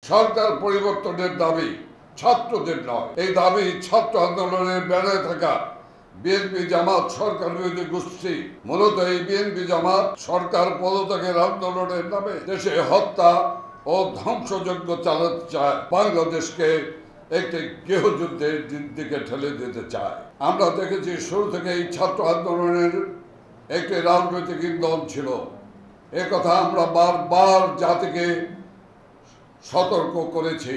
সরকার পরিবর্তনের দাবি ছাত্রদের নয়। এই দাবি ছাত্র আন্দোলনের ব্যানারে থাকা বিএনপি জামাত সরকার বিরোধী গোষ্ঠী। মূলত এই বিএনপি জামাত সরকার পদত্যাগের আন্দোলনের নামে দেশে হত্যা ও ধ্বংসযজ্ঞ চালাতে চায়, বাংলাদেশকে একটি গৃহযুদ্ধের দিকে ঠেলে দিতে চায়। আমরা দেখেছি শুরু থেকে এই ছাত্র আন্দোলনের একটি রাজনৈতিক ইন্ধন ছিল। একথা আমরা বারবার জাতিকে সতর্ক করেছি।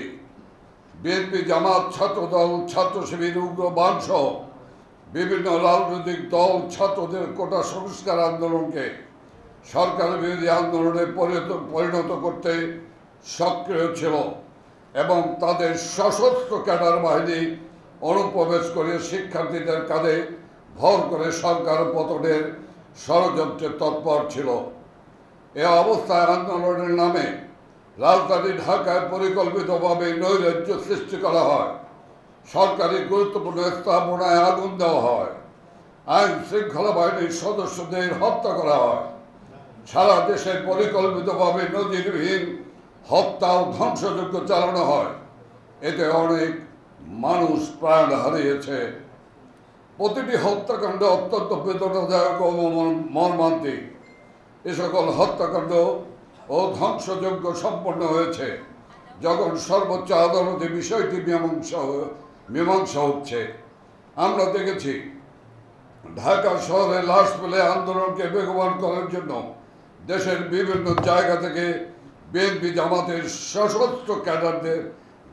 বিএনপি জামাত ছাত্রদল, ছাত্র শিবির, উগ্রবাদ সহ বিভিন্ন রাজনৈতিক দল ছাত্রদের কোটা সংস্কার আন্দোলনকে সরকার বিরোধী আন্দোলনে পরিণত করতে সক্রিয় ছিল এবং তাদের সশস্ত্র ক্যাডার বাহিনী অনুপ্রবেশ করে শিক্ষার্থীদের কাঁধে ভর করে সরকার পতনের ষড়যন্ত্রে তৎপর ছিল। এ অবস্থায় আন্দোলনের নামে রাজধানী ঢাকায় পরিকল্পিতভাবে নৈরাজ্য সৃষ্টি করা হয়, সরকারি গুরুত্বপূর্ণ স্থাপনায় আগুন দেওয়া হয়, আইন শৃঙ্খলা বাহিনীর সদস্যদের হত্যা করা হয়, সারা দেশে পরিকল্পিতভাবে নজিরবিহীন হত্যা ও ধ্বংসযজ্ঞ চালানো হয়। এতে অনেক মানুষ প্রাণ হারিয়েছে। প্রতিটি হত্যাকাণ্ড অত্যন্ত বেদনাদায়ক ও মর্মান্তিক। এ সকল হত্যাকাণ্ড ও ধ্বংসযজ্ঞ সম্পন্ন হয়েছে যখন সর্বোচ্চ আদালতে বিষয়টি মীমাংসা হচ্ছে। আমরা দেখেছি ঢাকা শহরে লাশ ফেলে আন্দোলনকে বেগবান করার জন্য দেশের বিভিন্ন জায়গা থেকে বিএনপি জামাতের সশস্ত্র ক্যাডারদের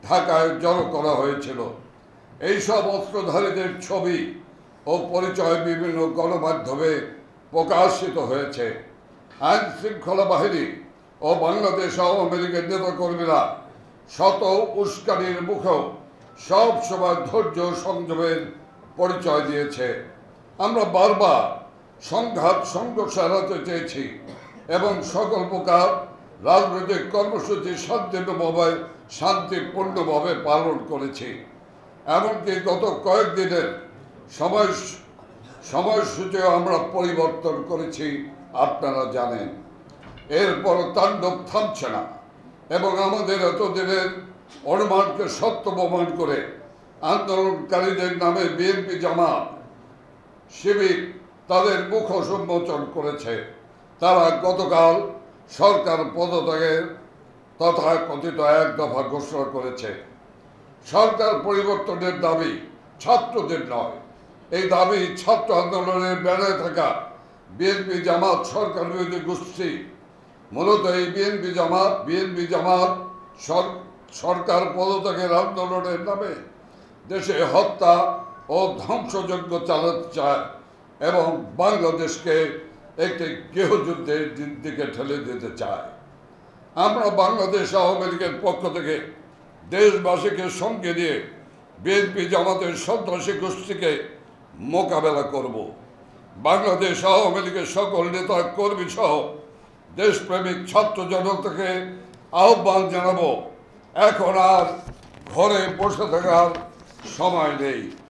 ঢাকায় জড়ো করা হয়েছিল। এইসব অস্ত্রধারীদের ছবি ও পরিচয় বিভিন্ন গণমাধ্যমে প্রকাশিত হয়েছে। আইন শৃঙ্খলা বাহিনী ও বাংলাদেশ আওয়ামী লীগের নেতাকর্মীরা শত উস্কানির মুখেও সব সময় ধৈর্য সংযমের পরিচয় দিয়েছে। আমরা বারবার সংঘর্ষ এড়াতে চেয়েছি এবং সকল প্রকার রাজনৈতিক কর্মসূচি শান্তিপূর্ণভাবে পালন করেছি। এমনকি গত কয়েকদিনের সময়সূচিও আমরা পরিবর্তন করেছি, আপনারা জানেন। এরপর তাণ্ডব থামছে না এবং আমাদের এতদিনের অনুমানকে সত্য প্রমাণ করে আন্দোলনকারীদের নামে বিএনপি জামাত শিবির তাদের মুখ উন্মোচন করেছে। তারা গতকাল সরকার পদত্যাগের তথাকথিত এক দফা ঘোষণা করেছে। সরকার পরিবর্তনের দাবি ছাত্রদের নয়। এই দাবি ছাত্র আন্দোলনের ব্যানারে থাকা বিএনপি জামাত সরকার বিরোধী গোষ্ঠী। মূলত এই বিএনপি জামাত সরকার পদত্যাগের আন্দোলনের নামে দেশে হত্যা ও ধ্বংসযজ্ঞ চালাতে চায় এবং বাংলাদেশকে একটি গৃহযুদ্ধের দিকে ঠেলে দিতে চায়। আমরা বাংলাদেশ আওয়ামী লীগের পক্ষ থেকে দেশবাসীকে সঙ্গে নিয়ে বিএনপি জামাতের সন্ত্রাসী গোষ্ঠীকে মোকাবেলা করব। বাংলাদেশ আওয়ামী লীগের সকল নেতা কর্মী সহ দেশপ্রেমিক ছাত্র জনতাকে আহ্বান জানাবো, এখন আর ঘরে বসে থাকার সময় নেই।